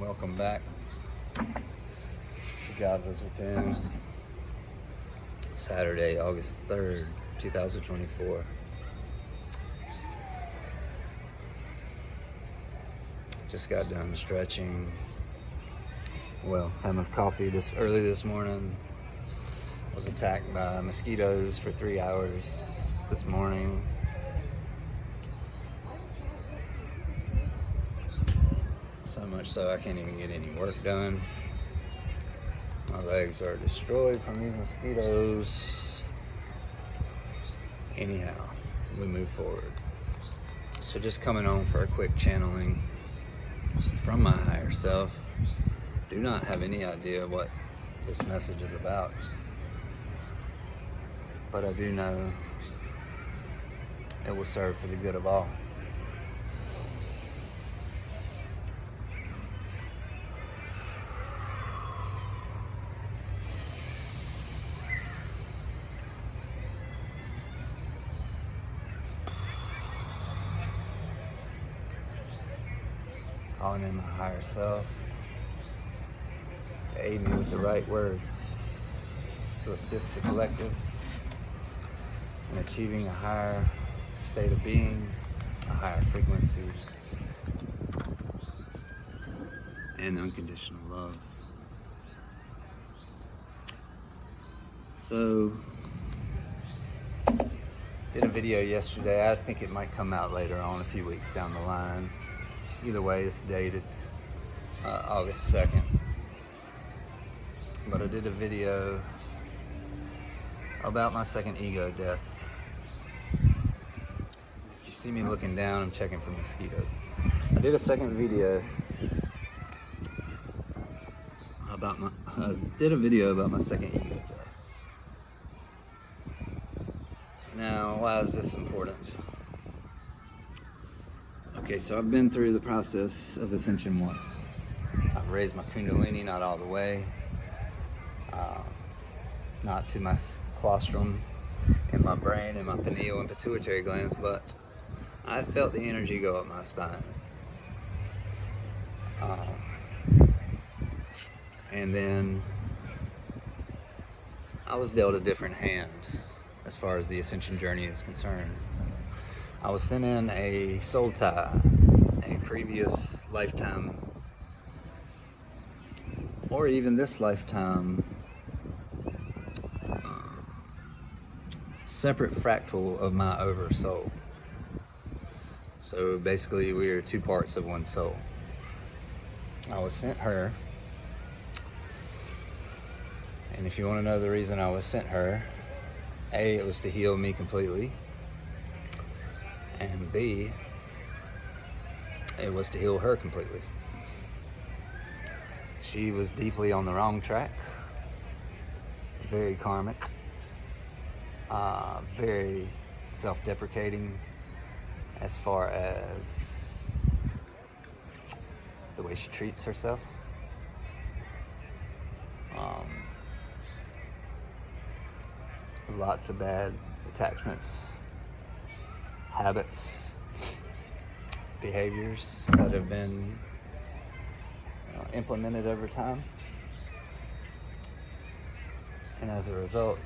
welcome back to God Lives Within. Saturday, August 3rd, 2024. Just got done stretching. Well, had my coffee early this morning. Was attacked by mosquitoes for 3 hours this morning. So much so I can't even get any work done. My legs are destroyed from these mosquitoes. Anyhow, we move forward. So just coming on for a quick channeling from my higher self. Do not have any idea what this message is about, but I do know it will serve for the good of all. Calling in my higher self to aid me with the right words to assist the collective in achieving a higher state of being, a higher frequency, and unconditional love. So, did a video yesterday. I think it might come out later on, a few weeks down the line. Either way, it's dated August 2nd. But I did a video about my second ego death. If you see me looking down, I'm checking for mosquitoes. I did a second video about my second ego death. Now, why is this important? Okay, so I've been through the process of ascension once. I've raised my kundalini, not all the way, not to my colostrum in my brain and my pineal and pituitary glands, but I felt the energy go up my spine. And then I was dealt a different hand as far as the ascension journey is concerned. I was sent in a soul tie, a previous lifetime, or even this lifetime, separate fractal of my oversoul. So basically we are two parts of one soul. I was sent her, and if you want to know the reason I was sent her, A, it was to heal me completely, and B, it was to heal her completely. She was deeply on the wrong track, very karmic, very self-deprecating as far as the way she treats herself. Lots of bad attachments, habits, behaviors that have been implemented over time, and as a result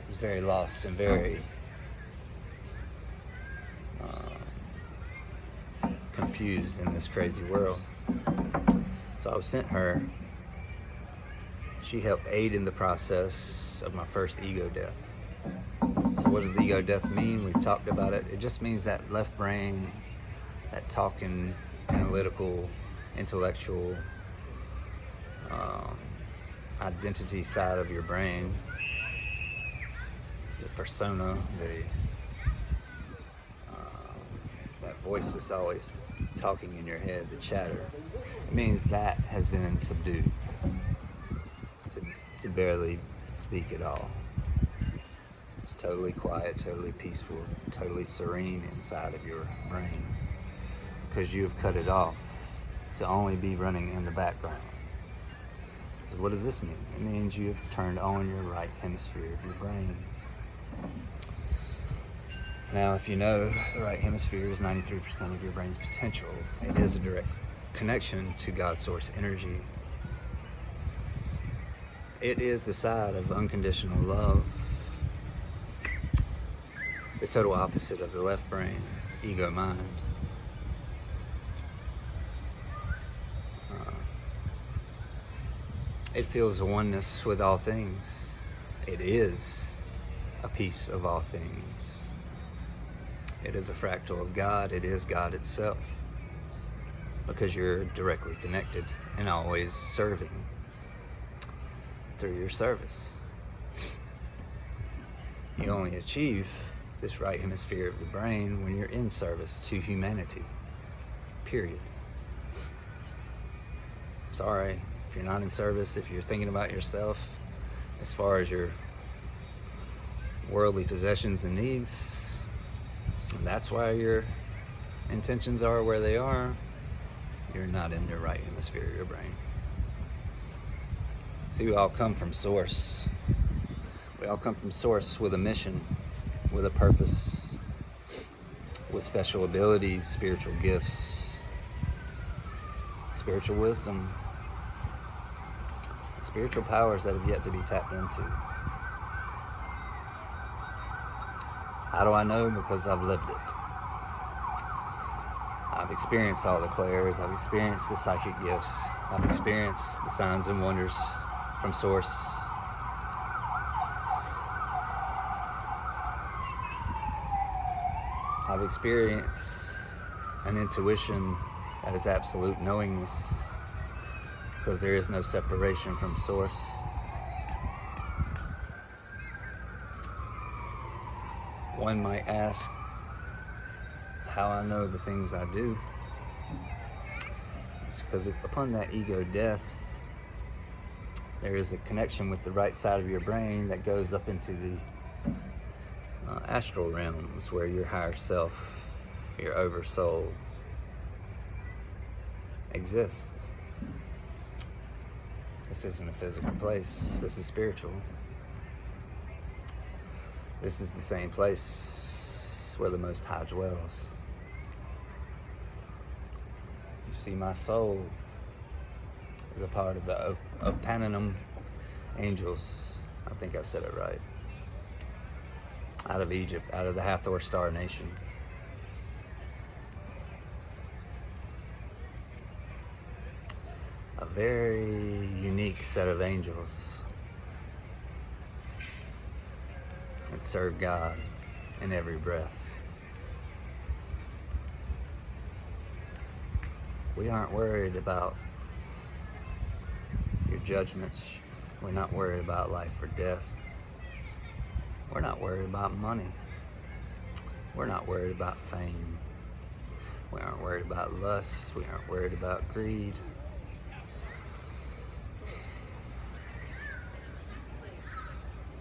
is very lost and very confused in this crazy world. So I was sent her. She helped aid in the process of my first ego death. So what does ego death mean? We've talked about it. It just means that left brain, that talking, analytical, intellectual, identity side of your brain, the persona, that voice that's always talking in your head, the chatter. It means that has been subdued to barely speak at all. It's totally quiet, totally peaceful, totally serene inside of your brain, because you have cut it off to only be running in the background. So what does this mean? It means you have turned on your right hemisphere of your brain. Now, if you know, the right hemisphere is 93% of your brain's potential. It is a direct connection to God's source energy. It is the side of unconditional love, the total opposite of the left brain, ego mind. It feels a oneness with all things. It is a piece of all things. It is a fractal of God. It is God itself, because you're directly connected and always serving through your service. You only achieve this right hemisphere of the brain when you're in service to humanity, period. Sorry, if you're not in service, if you're thinking about yourself as far as your worldly possessions and needs, and that's why your intentions are where they are, you're not in the right hemisphere of your brain. See, we all come from source. We all come from source with a mission, with a purpose, with special abilities, spiritual gifts, spiritual wisdom, spiritual powers that have yet to be tapped into. How do I know? Because I've lived it. I've experienced all the clairs. I've experienced the psychic gifts. I've experienced the signs and wonders from source. I've experienced an intuition that is absolute knowingness, because there is no separation from source. One might ask how I know the things I do. It's because upon that ego death, there is a connection with the right side of your brain that goes up into the astral realms, where your higher self, your oversoul, exists. This isn't a physical place. This is spiritual. This is the same place where the Most High dwells. You see, my soul is a part of the Panem angels. I think I said it right. Out of Egypt, out of the Hathor Star Nation. A very unique set of angels that serve God in every breath. We aren't worried about your judgments. We're not worried about life or death. We're not worried about money. We're not worried about fame. We aren't worried about lust. We aren't worried about greed.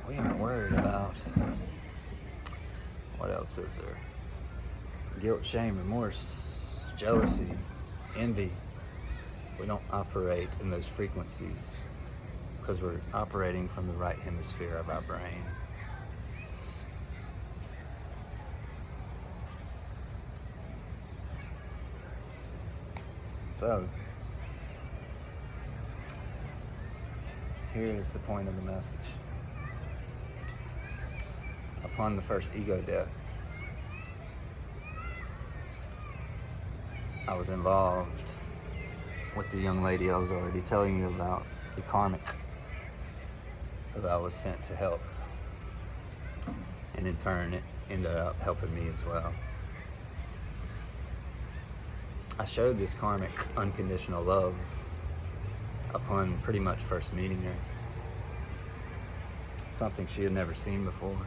We aren't worried about, what else is there? Guilt, shame, remorse, jealousy, envy. We don't operate in those frequencies because we're operating from the right hemisphere of our brain. So, here's the point of the message. Upon the first ego death, I was involved with the young lady I was already telling you about, the karmic, who I was sent to help. And in turn, it ended up helping me as well. I showed this karmic unconditional love upon pretty much first meeting her. Something she had never seen before.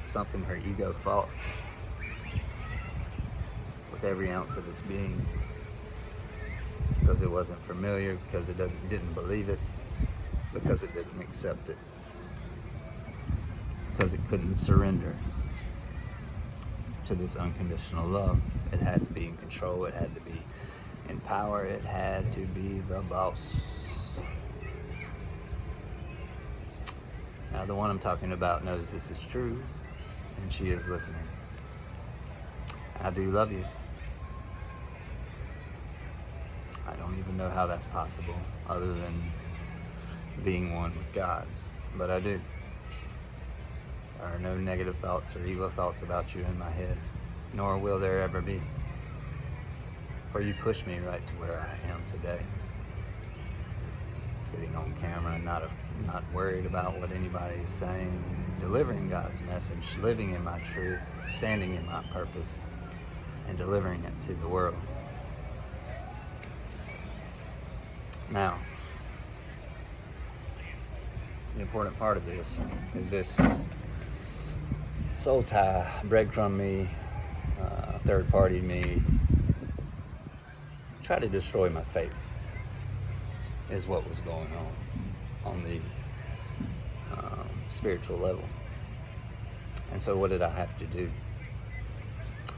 Something her ego fought with every ounce of its being, because it wasn't familiar, because it didn't believe it, because it didn't accept it, because it couldn't surrender to this unconditional love. It had to be in control. It had to be in power. It had to be the boss. Now, the one I'm talking about knows this is true, and she is listening. I do love you. I don't even know how that's possible other than being one with God, but I do. There are no negative thoughts or evil thoughts about you in my head, nor will there ever be. For you pushed me right to where I am today. Sitting on camera, not worried about what anybody is saying, delivering God's message, living in my truth, standing in my purpose, and delivering it to the world. Now, the important part of this is this soul tie, breadcrumb me, third party me, try to destroy my faith is what was going on the spiritual level. And so what did I have to do?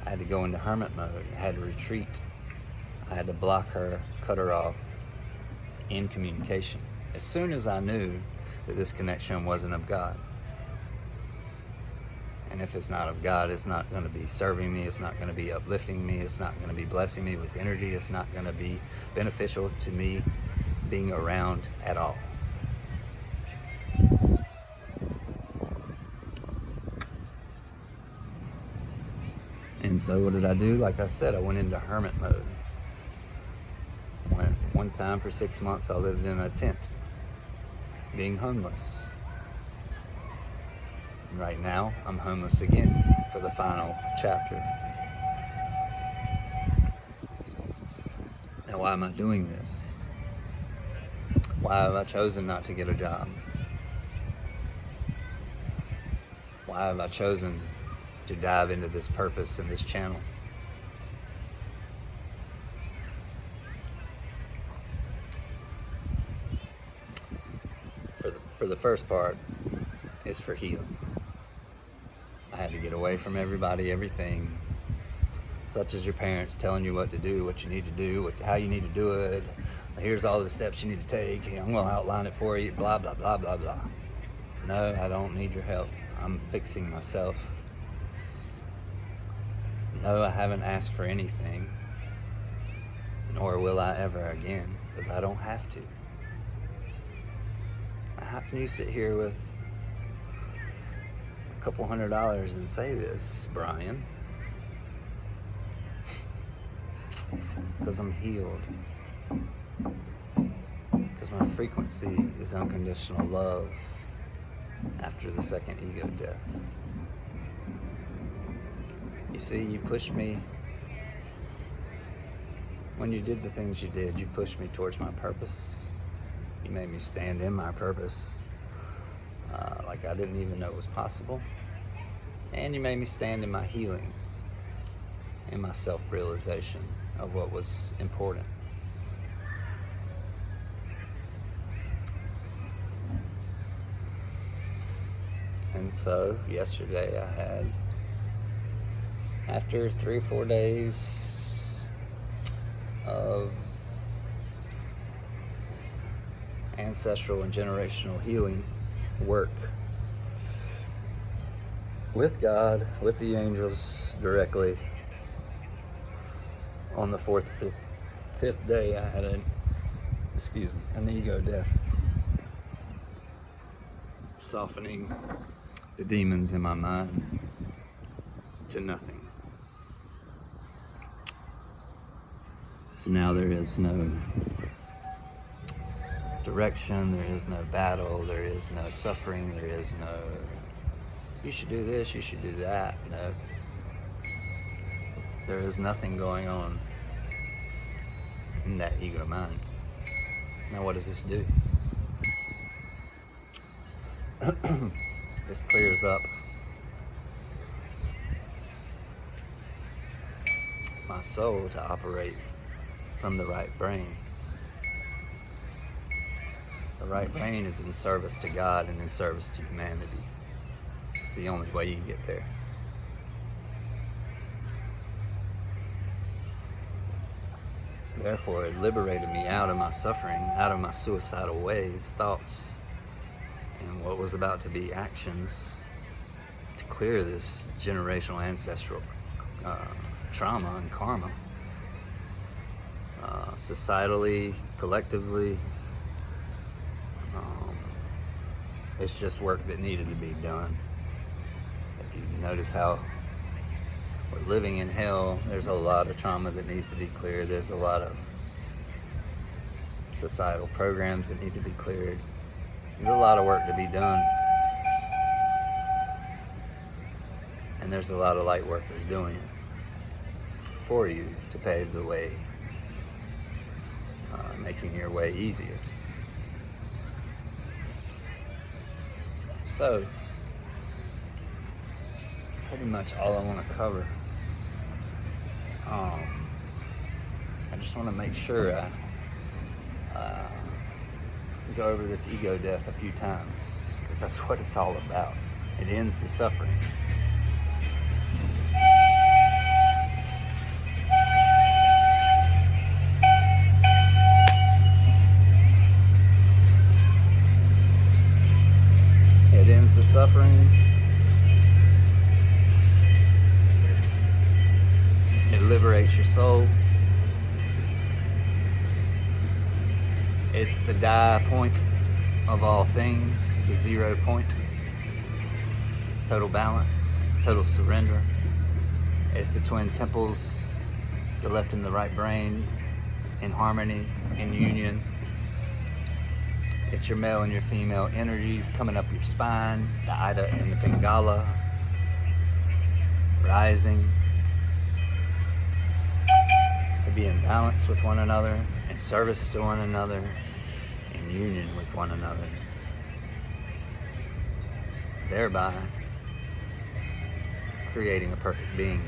I had to go into hermit mode. I had to retreat. I had to block her, cut her off in communication. As soon as I knew that this connection wasn't of God. And if it's not of God, it's not going to be serving me, it's not going to be uplifting me, it's not going to be blessing me with energy, it's not going to be beneficial to me being around at all. And so what did I do? Like I said, I went into hermit mode. One time for 6 months I lived in a tent, being homeless. And right now I'm homeless again for the final chapter. Now why am I doing this? Why have I chosen not to get a job? Why have I chosen to dive into this purpose and this channel? For the first part is for healing. I had to get away from everybody, everything, such as your parents telling you what to do, what you need to do, how you need to do it. Here's all the steps you need to take. I'm going to outline it for you, blah, blah, blah, blah, blah. No, I don't need your help. I'm fixing myself. No, I haven't asked for anything, nor will I ever again, because I don't have to. How can you sit here with a couple $100 and say this, Brian? Because I'm healed. Because my frequency is unconditional love after the second ego death. You see, you pushed me. When you did the things you did, you pushed me towards my purpose. You made me stand in my purpose like I didn't even know it was possible. And you made me stand in my healing, in my self-realization of what was important. And so yesterday I had, after 3 or 4 days of ancestral and generational healing work with God, with the angels directly, on the fifth day I had an ego death, softening the demons in my mind to nothing. So now there is no direction, there is no battle, there is no suffering, there is no, you should do this, you should do that. No. There is nothing going on in that ego mind. Now what does this do? This clears up my soul to operate from the right brain. The right brain is in service to God and in service to humanity. It's the only way you get there. Therefore, it liberated me out of my suffering, out of my suicidal ways, thoughts, and what was about to be actions to clear this generational ancestral trauma and karma, societally, collectively. It's just work that needed to be done. If you notice how we're living in hell, there's a lot of trauma that needs to be cleared. There's a lot of societal programs that need to be cleared. There's a lot of work to be done. And there's a lot of light workers doing it for you to pave the way, making your way easier. So, that's pretty much all I want to cover. I just want to make sure I go over this ego death a few times, because that's what it's all about. It ends the suffering. It ends the suffering. It liberates your soul. It's the die point of all things, the 0 point. Total balance, total surrender. It's the twin temples, the left and the right brain, in harmony, in union. It's your male and your female energies coming up your spine, the Ida and the Pingala, rising to be in balance with one another, in service to one another, in union with one another, thereby creating a perfect being.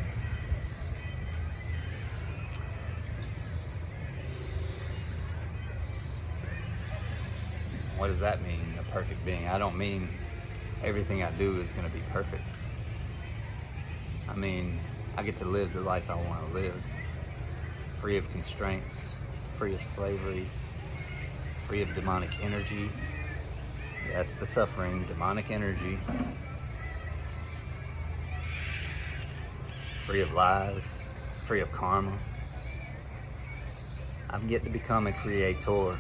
What does that mean, a perfect being? I don't mean everything I do is going to be perfect. I mean, I get to live the life I want to live, free of constraints, free of slavery, free of demonic energy. That's the suffering, demonic energy. Free of lies, free of karma. I get to become a creator.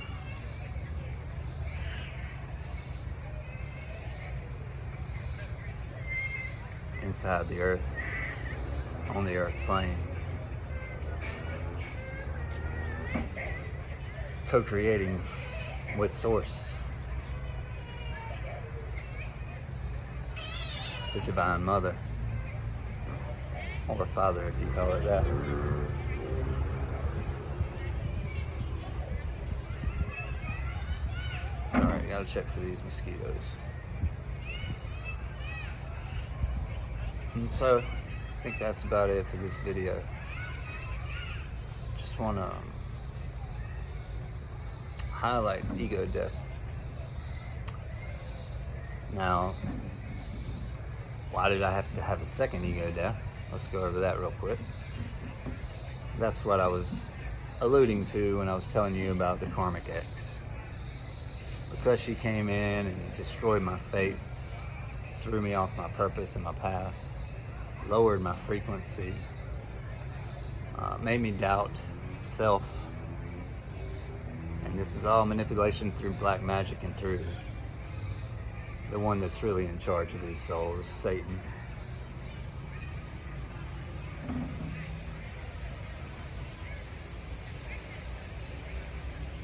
Inside the earth, on the earth plane. Co-creating with Source, the Divine Mother, or Father if you call it that. Sorry, gotta check for these mosquitoes. And so, I think that's about it for this video. Just want to highlight ego death. Now, why did I have to have a second ego death? Let's go over that real quick. That's what I was alluding to when I was telling you about the karmic ex. Because she came in and destroyed my faith, threw me off my purpose and my path, lowered my frequency, made me doubt self. And this is all manipulation through black magic and through the one that's really in charge of these souls, Satan.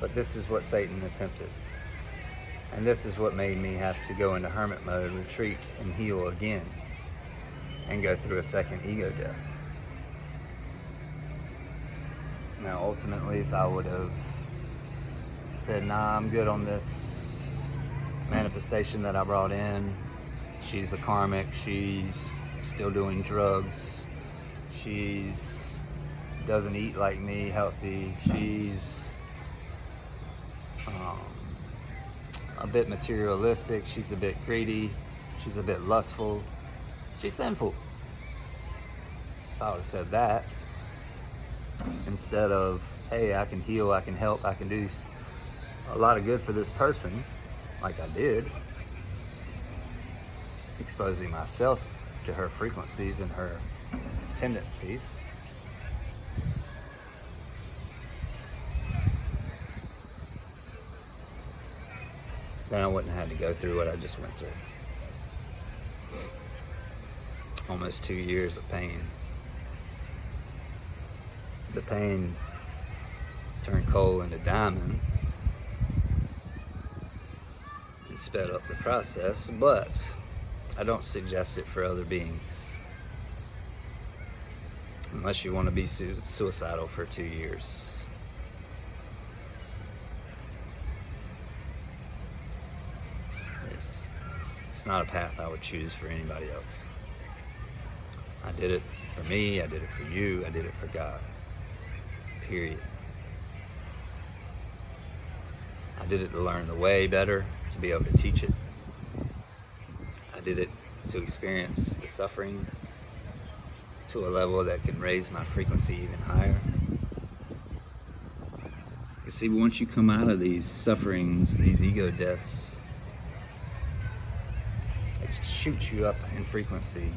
But this is what Satan attempted. And this is what made me have to go into hermit mode, retreat, and heal again, and go through a second ego death. Now, ultimately, if I would have said, nah, I'm good on this manifestation that I brought in, she's a karmic, she's still doing drugs, she's doesn't eat like me, healthy, she's a bit materialistic, she's a bit greedy, she's a bit lustful, she's sinful. If I would have said that, instead of, hey, I can heal, I can help, I can do a lot of good for this person, like I did, exposing myself to her frequencies and her tendencies, then I wouldn't have had to go through what I just went through. Almost 2 years of pain. The pain turned coal into diamond and sped up the process, but I don't suggest it for other beings. Unless you want to be suicidal for 2 years. It's not a path I would choose for anybody else. I did it for me, I did it for you, I did it for God. Period. I did it to learn the way better, to be able to teach it. I did it to experience the suffering to a level that can raise my frequency even higher. You see, once you come out of these sufferings, these ego deaths, it shoots you up in frequency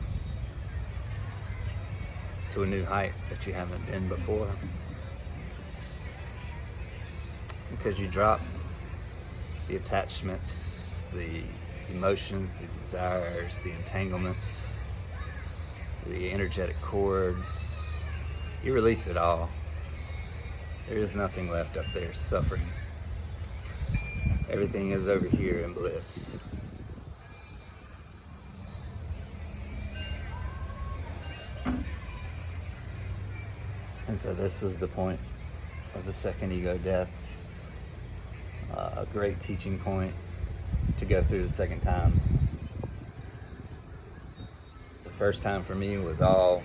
to a new height that you haven't been before. Because you drop the attachments, the emotions, the desires, the entanglements, the energetic cords. You release it all. There is nothing left up there suffering. Everything is over here in bliss. And so this was the point of the second ego death. A great teaching point to go through the second time. The first time for me was all,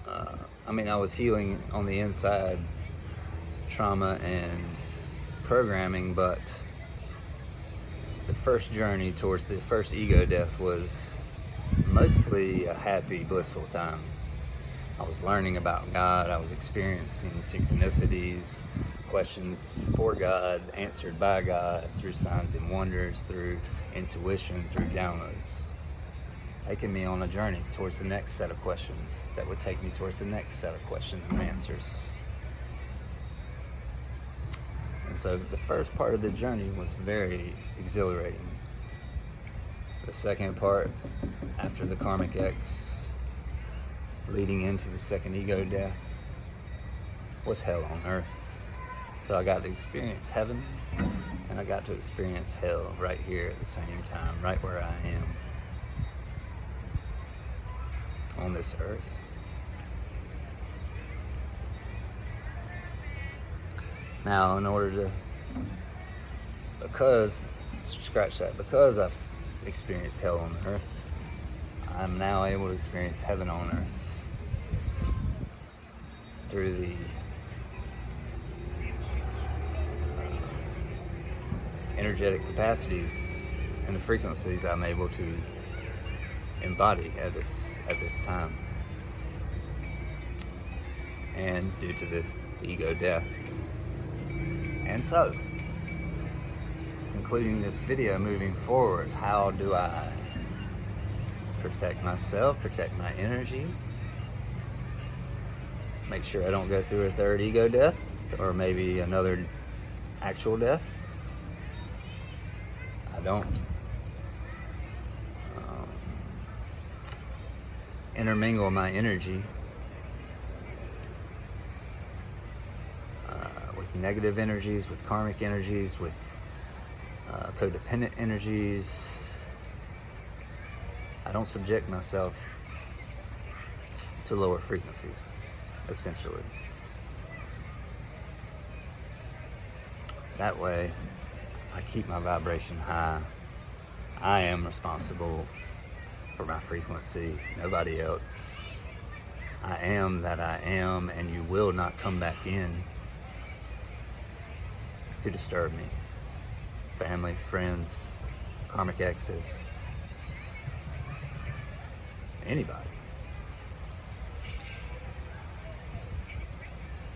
I was healing on the inside, trauma and programming, but the first journey towards the first ego death was mostly a happy, blissful time. I was learning about God, I was experiencing synchronicities, questions for God, answered by God through signs and wonders, through intuition, through downloads, taking me on a journey towards the next set of questions that would take me towards the next set of questions and answers. And so the first part of the journey was very exhilarating. The second part, after the karmic X, leading into the second ego death, was hell on earth. So I got to experience heaven and I got to experience hell right here at the same time, right where I am on this earth. Now, in order to, because I've experienced hell on earth, I'm now able to experience heaven on earth through the energetic capacities and the frequencies I'm able to embody at this time. And due to the ego death. And so, concluding this video, moving forward, how do I protect myself, protect my energy, make sure I don't go through a third ego death or maybe another actual death? I don't intermingle my energy with negative energies, with karmic energies, with codependent energies. I don't subject myself to lower frequencies, essentially. That way, I keep my vibration high. I am responsible for my frequency, nobody else. I am that I am, and you will not come back in to disturb me. Family, friends, karmic exes, anybody.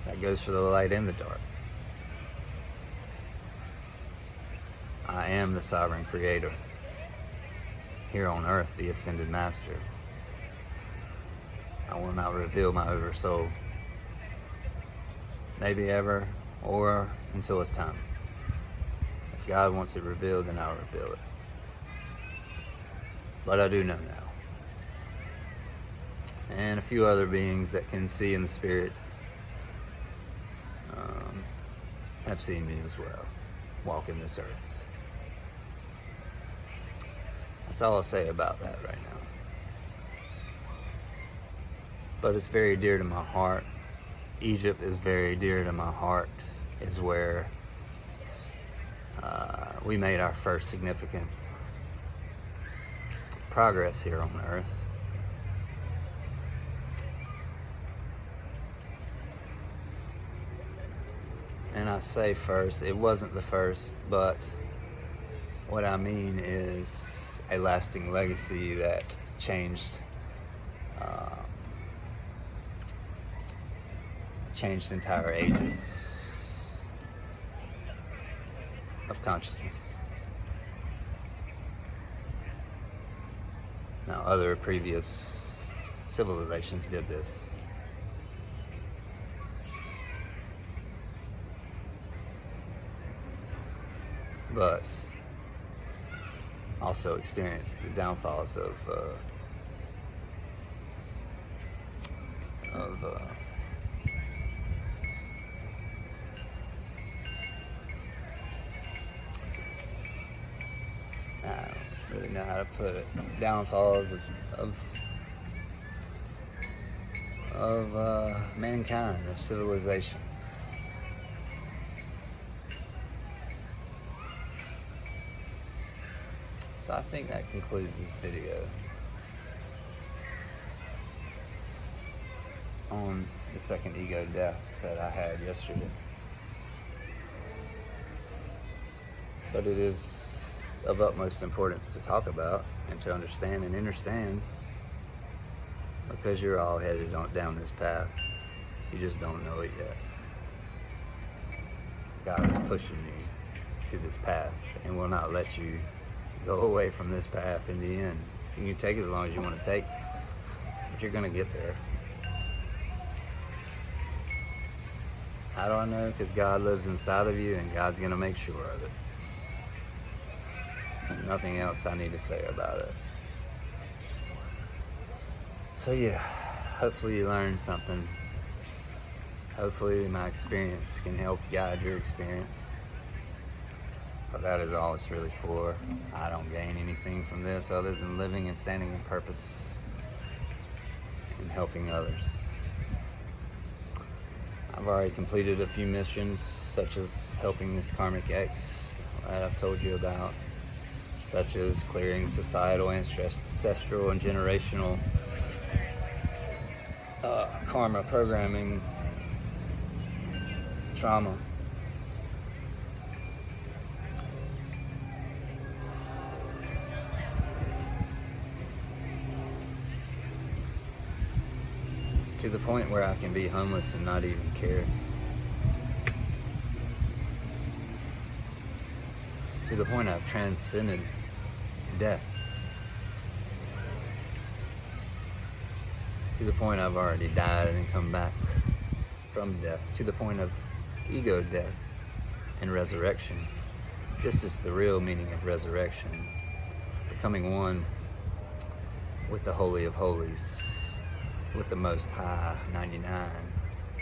That goes for the light and the dark. I am the sovereign creator here on earth, the ascended master. I will not reveal my oversoul, maybe ever, or until it's time. If God wants it revealed, then I'll reveal it. But I do know now. And a few other beings that can see in the spirit have seen me as well, walking this earth. That's all I'll say about that right now. But it's very dear to my heart. Egypt is very dear to my heart, is where we made our first significant progress here on earth. And I say first, it wasn't the first, but what I mean is a lasting legacy that changed entire ages of consciousness. Now, other previous civilizations did this. But also experienced the downfalls of I don't really know how to put it. Downfalls of mankind, of civilization. So I think that concludes this video on the second ego death that I had yesterday. But it is of utmost importance to talk about and to understand and understand, because you're all headed down this path. You just don't know it yet. God is pushing you to this path and will not let you go away from this path in the end. You can take as long as you want to take, but you're going to get there. How do I know? Because God lives inside of you, and God's going to make sure of it. And nothing else I need to say about it. So yeah, hopefully you learned something. Hopefully my experience can help guide your experience. But that is all it's really for. I don't gain anything from this other than living and standing in purpose and helping others. I've already completed a few missions, such as helping this karmic ex that I've told you about, such as clearing societal, ancestral, and generational karma programming, trauma. To the point where I can be homeless and not even care. To the point I've transcended death. To the point I've already died and come back from death. To the point of ego death and resurrection. This is the real meaning of resurrection. Becoming one with the Holy of Holies, with the Most High 99,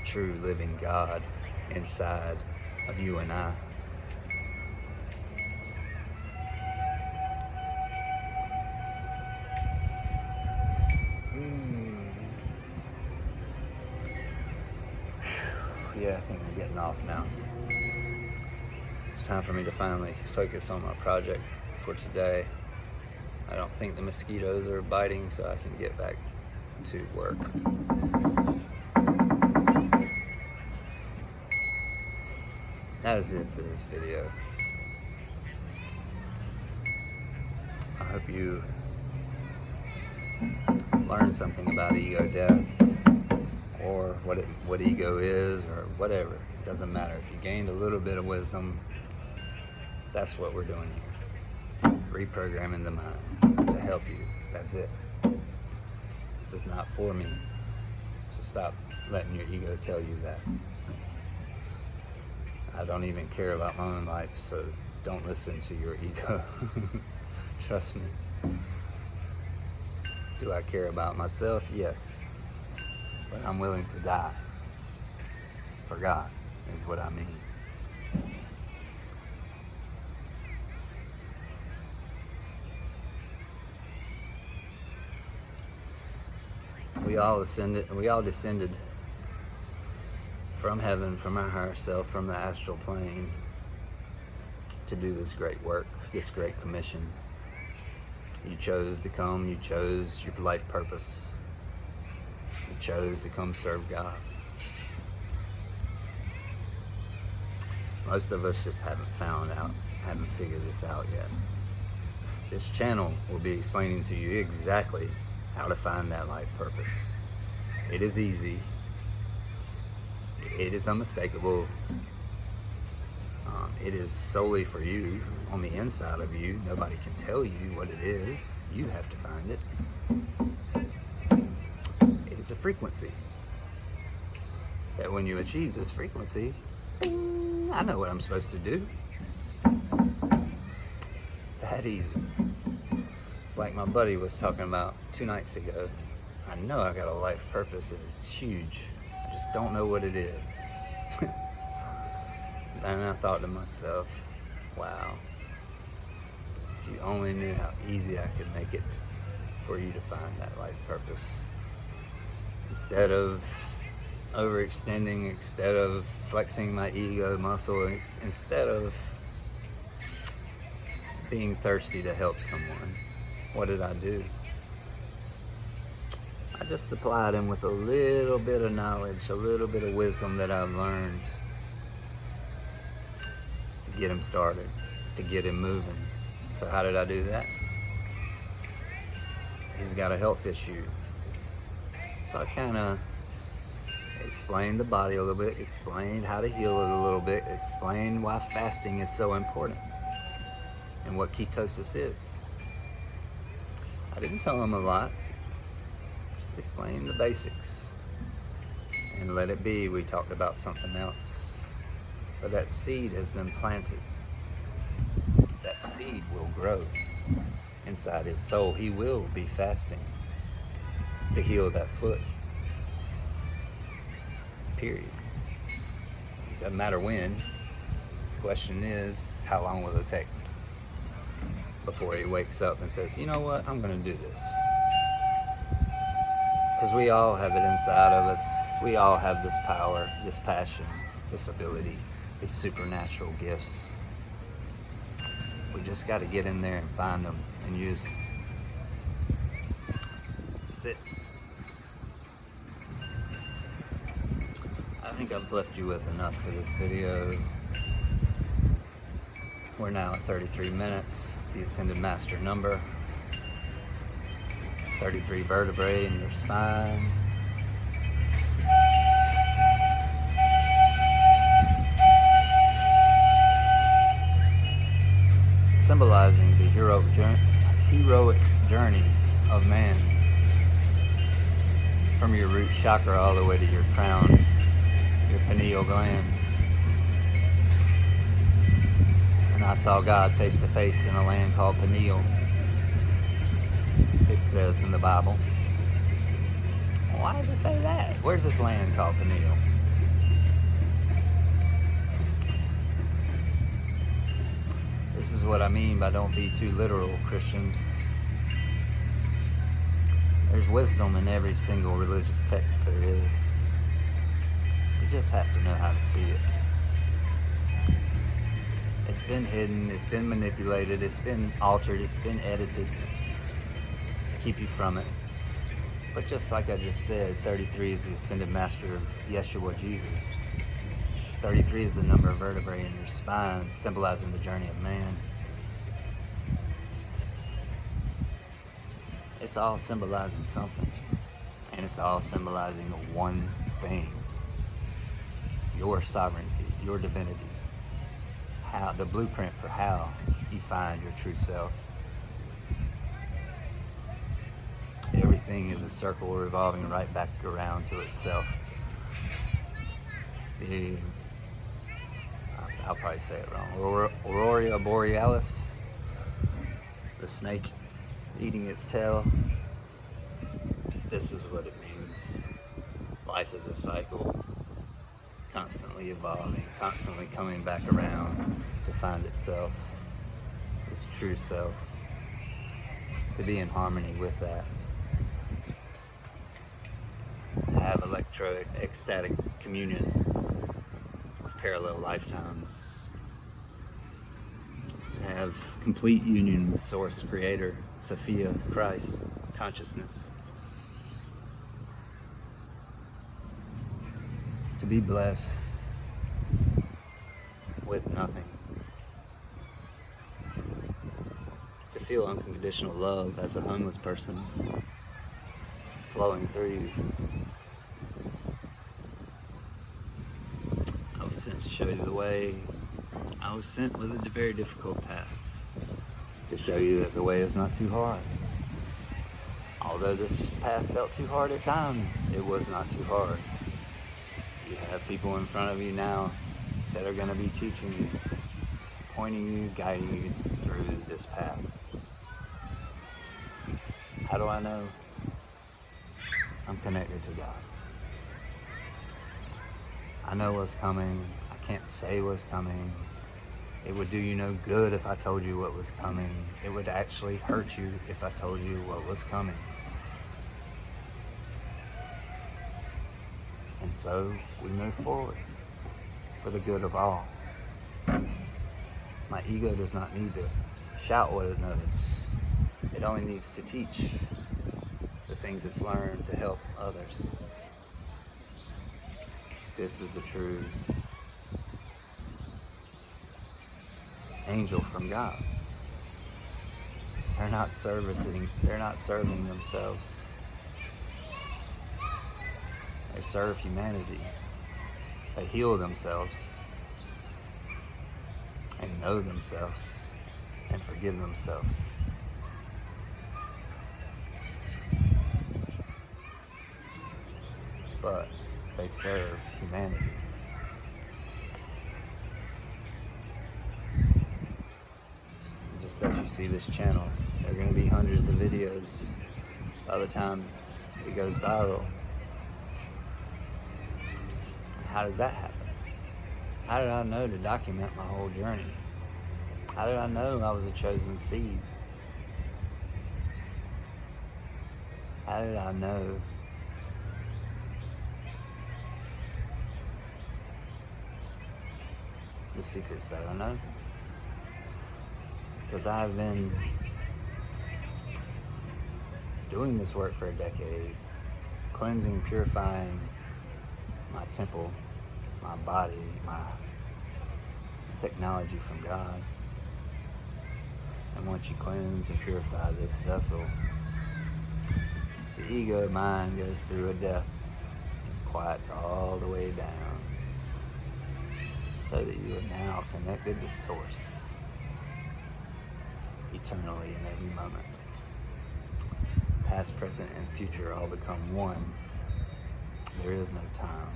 true living God inside of you and I. Yeah, I think I'm getting off now. It's time for me to finally focus on my project for today. I don't think the mosquitoes are biting, so I can get back to work. That is it for this video. I hope you learned something about ego death, or what ego is, or whatever. It doesn't matter. If you gained a little bit of wisdom, that's what we're doing here. Reprogramming the mind to help you. That's it. This is not for me. So stop letting your ego tell you that. I don't even care about my own life, so Don't listen to your ego. Trust me. Do I care about myself? Yes. But I'm willing to die for God, is what I mean. We all descended from heaven, from our higher self, from the astral plane, to do this great work, this great commission. You chose to come, you chose your life purpose. You chose to come serve God. Most of us just haven't figured this out yet. This channel will be explaining to you exactly how to find that life purpose. It is easy. It is unmistakable. It is solely for you, on the inside of you. Nobody can tell you what it is. You have to find it. It is a frequency. That when you achieve this frequency, ding, I know what I'm supposed to do. It's just that easy. It's like my buddy was talking about 2 nights ago. I know I got a life purpose. It's huge. I just don't know what it is. And I thought to myself, wow, if you only knew how easy I could make it for you to find that life purpose. Instead of overextending, instead of flexing my ego muscle, instead of being thirsty to help someone, what did I do? I just supplied him with a little bit of knowledge, a little bit of wisdom that I've learned to get him started, to get him moving. So how did I do that? He's got a health issue. So I kind of explained the body a little bit, explained how to heal it a little bit, explained why fasting is so important and what ketosis is. I didn't tell him a lot, just explained the basics and let it be. We talked about something else. But that seed has been planted. That seed will grow inside his soul. He will be fasting to heal that foot. Period. Doesn't matter when. The question is, how long will it take before he wakes up and says, you know what, I'm going to do this. Because we all have it inside of us. We all have this power, this passion, this ability, these supernatural gifts. We just got to get in there and find them and use them. That's it. I think I've left you with enough for this video. We're now at 33 minutes, the Ascended Master number. 33 vertebrae in your spine. Symbolizing the heroic journey of man, from your root chakra all the way to your crown, your pineal gland. And I saw God face to face in a land called Peniel, it says in the Bible. Why does it say that? Where's this land called Peniel? This is what I mean by don't be too literal, Christians. There's wisdom in every single religious text there is. You just have to know how to see it. It's been hidden, it's been manipulated, it's been altered, it's been edited to keep you from it. But just like I just said, 33 is the Ascended Master of Yeshua, Jesus. 33 is the number of vertebrae in your spine, symbolizing the journey of man. It's all symbolizing something. And it's all symbolizing one thing. Your sovereignty, your divinity. How, the blueprint for how you find your true self. Everything is a circle revolving right back around to itself. I'll probably say it wrong. Aurora borealis, the snake eating its tail. This is what it means. Life is a cycle, constantly evolving, constantly coming back around to find itself, its true self, to be in harmony with that, to have ecstatic communion with parallel lifetimes, to have complete union with Source, Creator, Sophia, Christ, consciousness, to be blessed with nothing, to feel unconditional love as a homeless person flowing through you. I was sent to show you the way. I was sent with a very difficult path to show you that the way is not too hard. Although this path felt too hard at times, it was not too hard. You have people in front of you now that are going to be teaching you, pointing you, guiding you through this path. How do I know? I'm connected to God. I know what's coming. I can't say what's coming. It would do you no good if I told you what was coming. It would actually hurt you if I told you what was coming. And so we move forward for the good of all. My ego does not need to shout what it knows. It only needs to teach the things it's learned to help others. This is a true angel from God. They're not serving themselves. They serve humanity. They heal themselves and know themselves and forgive themselves. But they serve humanity. Just as you see this channel, there are going to be hundreds of videos by the time it goes viral. How did that happen? How did I know to document my whole journey? How did I know I was a chosen seed? How did I know the secrets that I know? Because I've been doing this work for a decade, cleansing, purifying my temple, my body, my technology from God. And once you cleanse and purify this vessel, the ego mind goes through a death and quiets all the way down, so that you are now connected to Source eternally in every moment. Past, present, and future all become one. There is no time.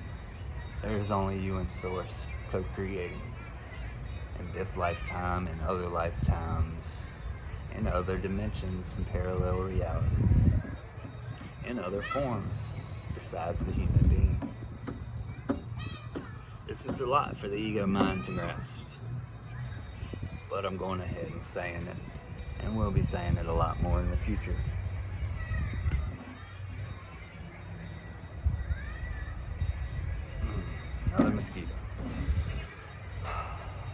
There is only you and Source co-creating in this lifetime and other lifetimes, in other dimensions and parallel realities, in other forms besides the human being. This is a lot for the ego mind to grasp, but I'm going ahead and saying it, and we'll be saying it a lot more in the future. Another mosquito.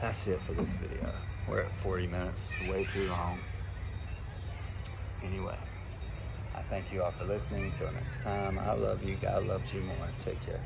That's it for this video. We're at 40 minutes, way too long. Anyway, I thank you all for listening. Until next time, I love you. God loves you more. Take care.